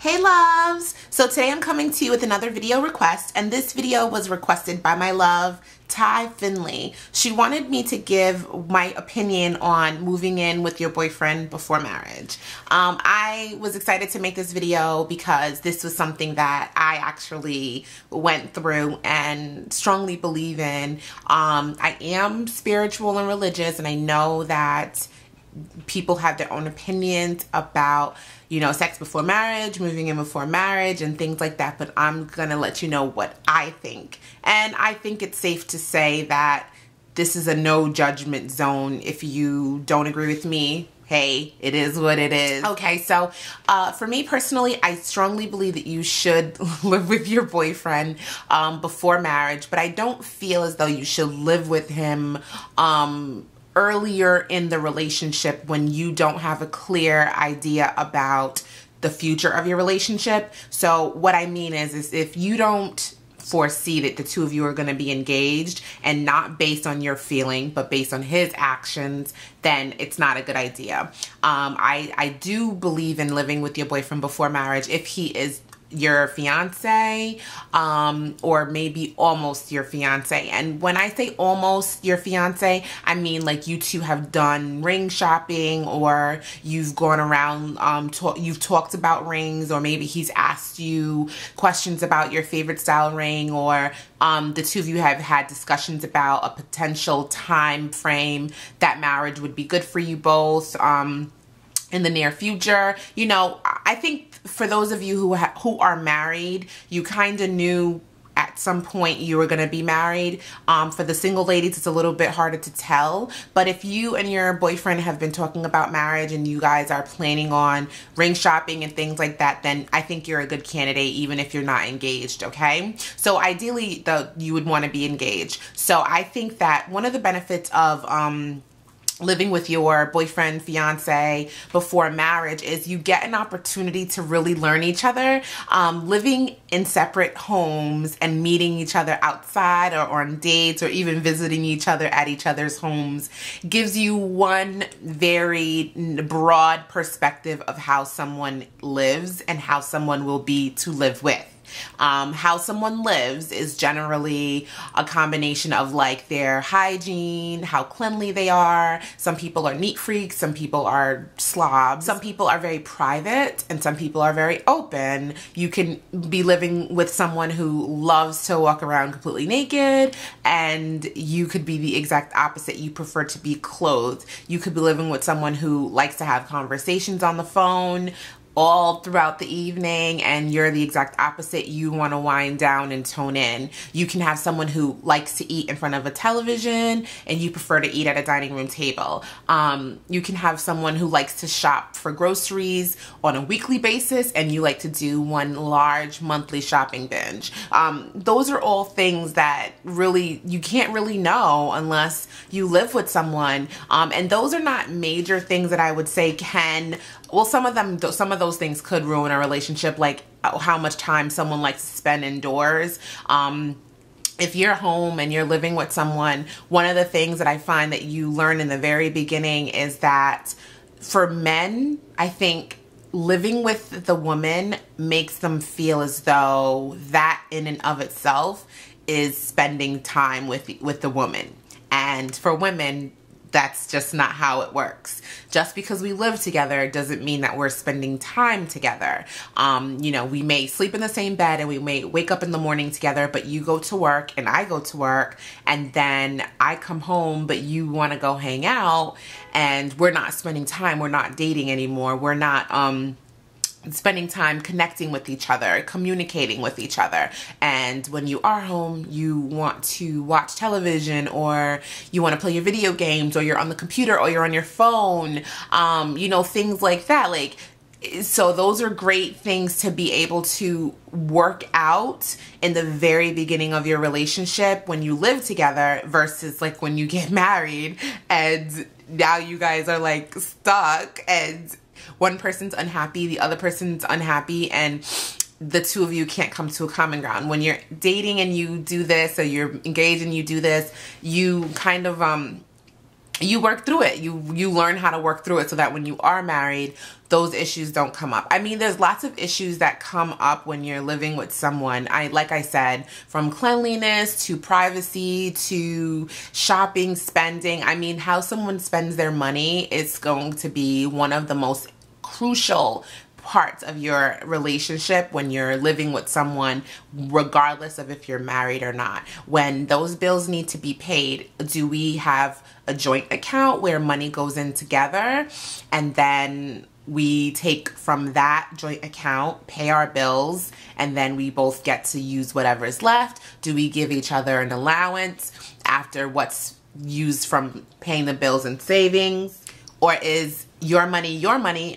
Hey loves! So today I'm coming to you with another video request, and this video was requested by my love, Ty Finley. She wanted me to give my opinion on moving in with your boyfriend before marriage. I was excited to make this video because this was something that I actually went through and strongly believe in. I am spiritual and religious, and I know that people have their own opinions about, you know, sex before marriage, moving in before marriage, and things like that, but I'm gonna let you know what I think. And I think it's safe to say that this is a no judgment zone. If you don't agree with me, hey, it is what it is. Okay, so for me personally, I strongly believe that you should live with your boyfriend before marriage, but I don't feel as though you should live with him earlier in the relationship when you don't have a clear idea about the future of your relationship. So what I mean is if you don't foresee that the two of you are going to be engaged, and not based on your feeling but based on his actions, then it's not a good idea. I do believe in living with your boyfriend before marriage if he is your fiance, or maybe almost your fiance. And when I say almost your fiance, I mean like you two have done ring shopping, or you've gone around, you've talked about rings, or maybe he's asked you questions about your favorite style ring, or the two of you have had discussions about a potential time frame that marriage would be good for you both in the near future. You know, I think for those of you who are married, you kind of knew at some point you were going to be married. For the single ladies, it's a little bit harder to tell. But if you and your boyfriend have been talking about marriage and you guys are planning on ring shopping and things like that, then I think you're a good candidate even if you're not engaged, okay? So ideally, you would want to be engaged. So I think that one of the benefits of living with your boyfriend, fiance before marriage is you get an opportunity to really learn each other. Living in separate homes and meeting each other outside or on dates, or even visiting each other at each other's homes, gives you one very broad perspective of how someone lives and how someone will be to live with. How someone lives is generally a combination of like their hygiene, how cleanly they are. Some people are neat freaks, some people are slobs, some people are very private, and some people are very open. You can be living with someone who loves to walk around completely naked, and you could be the exact opposite. You prefer to be clothed. You could be living with someone who likes to have conversations on the phone all throughout the evening, and you're the exact opposite. You want to wind down and tone in. You can have someone who likes to eat in front of a television and you prefer to eat at a dining room table. You can have someone who likes to shop for groceries on a weekly basis and you like to do one large monthly shopping binge. Those are all things that really you can't really know unless you live with someone. And those are not major things that I would say can, well, some of those things could ruin a relationship, like how much time someone likes to spend indoors. If you're home and you're living with someone, one of the things that I find that you learn in the very beginning is that for men, I think living with the woman makes them feel as though that in and of itself is spending time with the woman. And for women, that's just not how it works. Just because we live together doesn't mean that we're spending time together. You know, we may sleep in the same bed and we may wake up in the morning together, but you go to work and I go to work, and then I come home, but you want to go hang out, and we're not spending time. We're not dating anymore. We're not spending time connecting with each other, communicating with each other. And when you are home, you want to watch television, or you want to play your video games, or you're on the computer, or you're on your phone, you know, things like that. Like, so those are great things to be able to work out in the very beginning of your relationship when you live together, versus like when you get married and now you guys are like stuck and one person's unhappy, the other person's unhappy, and the two of you can't come to a common ground. When you're dating and you do this, or you're engaged and you do this, you kind of you work through it. You learn how to work through it so that when you are married, those issues don't come up. I mean, there's lots of issues that come up when you're living with someone. Like I said, from cleanliness to privacy to shopping, spending. I mean, how someone spends their money is going to be one of the most crucial parts of your relationship when you're living with someone, regardless of if you're married or not. When those bills need to be paid, do we have a joint account where money goes in together, and then we take from that joint account, pay our bills, and then we both get to use whatever is left? Do we give each other an allowance after what's used from paying the bills and savings? Or is your money,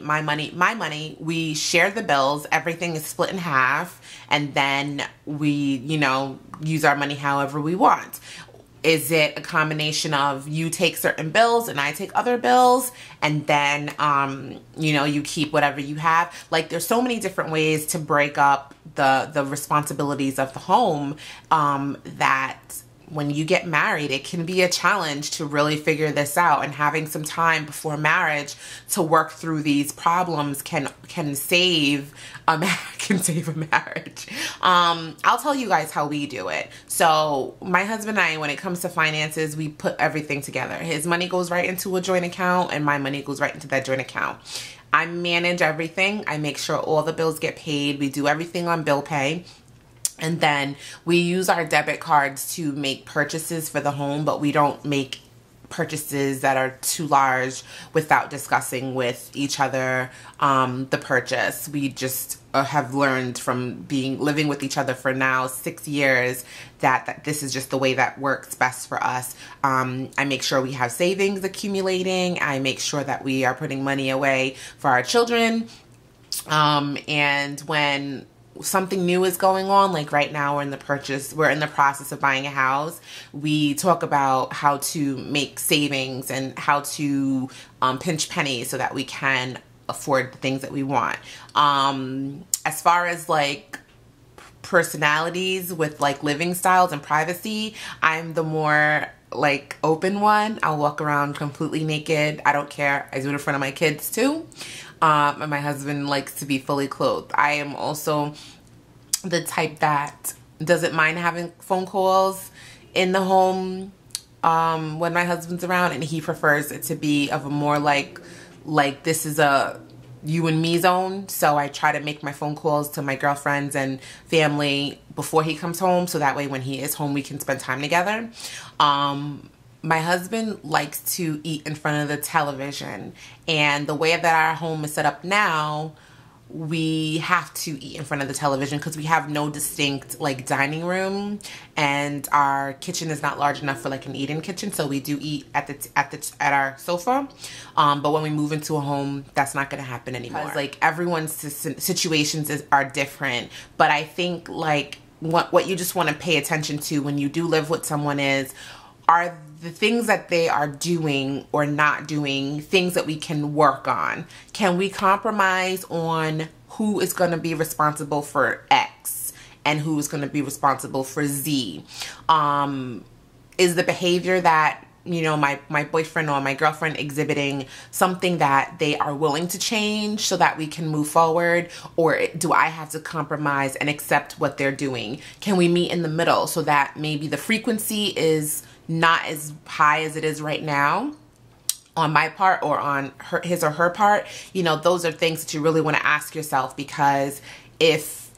my money, we share the bills, everything is split in half, and then we, you know, use our money however we want? Is it a combination of you take certain bills and I take other bills, and then, you know, you keep whatever you have? Like, there's so many different ways to break up the responsibilities of the home, that when you get married, it can be a challenge to really figure this out, and having some time before marriage to work through these problems can save a marriage. I'll tell you guys how we do it. So my husband and I, when it comes to finances, we put everything together. His money goes right into a joint account, and my money goes right into that joint account. I manage everything. I make sure all the bills get paid. We do everything on bill pay. And then we use our debit cards to make purchases for the home, but we don't make purchases that are too large without discussing with each other the purchase. We just have learned from living with each other for now 6 years that this is just the way that works best for us. I make sure we have savings accumulating. I make sure that we are putting money away for our children. And when something new is going on, like right now we're in the process of buying a house, we talk about how to make savings and how to pinch pennies so that we can afford the things that we want. As far as like personalities with like living styles and privacy, I'm the more like open one. I'll walk around completely naked. I don't care. I do it in front of my kids too. And my husband likes to be fully clothed. I am also the type that doesn't mind having phone calls in the home when my husband's around, and he prefers it to be of a more like this is a you and me zone. So I try to make my phone calls to my girlfriends and family before he comes home, so that way when he is home we can spend time together. My husband likes to eat in front of the television, and the way that our home is set up now, we have to eat in front of the television because we have no distinct like dining room, and our kitchen is not large enough for like an eat-in kitchen, so we do eat at our sofa. But when we move into a home, that's not going to happen anymore. Like, everyone's situations are different, but I think like what you just want to pay attention to when you do live with someone are the things that they are doing or not doing things that we can work on. Can we compromise on who is going to be responsible for X and who is going to be responsible for Z? Is the behavior that, you know, my boyfriend or my girlfriend exhibiting something that they are willing to change so that we can move forward? Or do I have to compromise and accept what they're doing? Can we meet in the middle so that maybe the frequency is not as high as it is right now on my part or on his or her part? You know, those are things that you really want to ask yourself, because if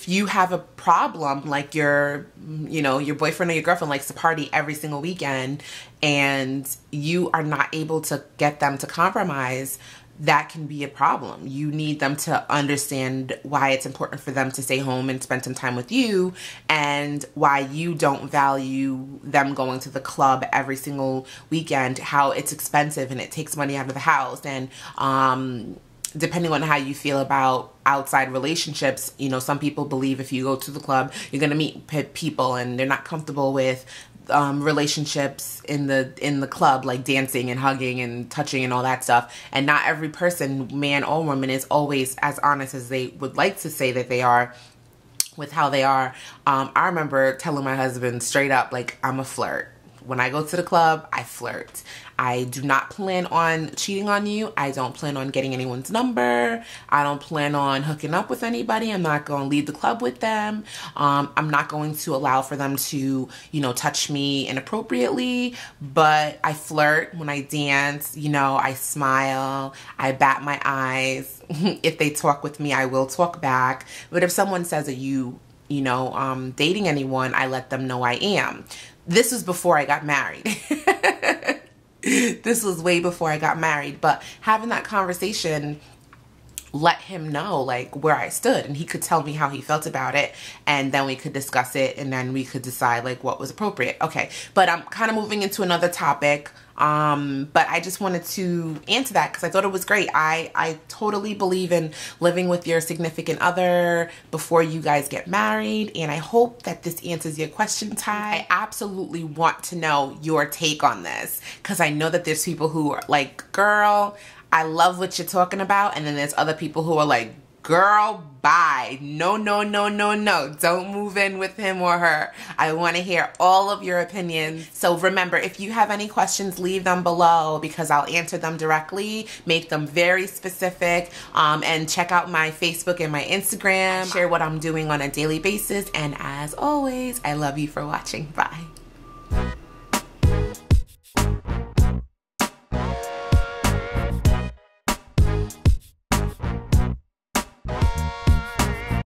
you have a problem, like your boyfriend or your girlfriend likes to party every single weekend and you are not able to get them to compromise, that can be a problem. You need them to understand why it's important for them to stay home and spend some time with you, and why you don't value them going to the club every single weekend, how it's expensive and it takes money out of the house. And depending on how you feel about outside relationships, you know, some people believe if you go to the club, you're going to meet people and they're not comfortable with relationships in the club, like dancing and hugging and touching and all that stuff. And not every person, man or woman, is always as honest as they would like to say that they are with how they are. I remember telling my husband straight up, like, I'm a flirt. when I go to the club, I flirt. I do not plan on cheating on you. I don't plan on getting anyone's number. I don't plan on hooking up with anybody. I'm not going to leave the club with them. I'm not going to allow for them to, you know, touch me inappropriately, but I flirt when I dance. You know, I smile, I bat my eyes. If they talk with me, I will talk back. But if someone says that you know, dating anyone, I let them know I am. This was before I got married. This was way before I got married, but having that conversation let him know like where I stood, and he could tell me how he felt about it, and then we could discuss it, and then we could decide like what was appropriate. Okay, but I'm kind of moving into another topic, but I just wanted to answer that because I thought it was great. I totally believe in living with your significant other before you guys get married, and I hope that this answers your question, Ty. I absolutely want to know your take on this because I know that there's people who are like, girl, I love what you're talking about, and then there's other people who are like, girl, bye. No, no, no, no, no. Don't move in with him or her. I want to hear all of your opinions. So remember, if you have any questions, leave them below because I'll answer them directly, make them very specific, and check out my Facebook and my Instagram. I share what I'm doing on a daily basis, and as always, I love you for watching. Bye.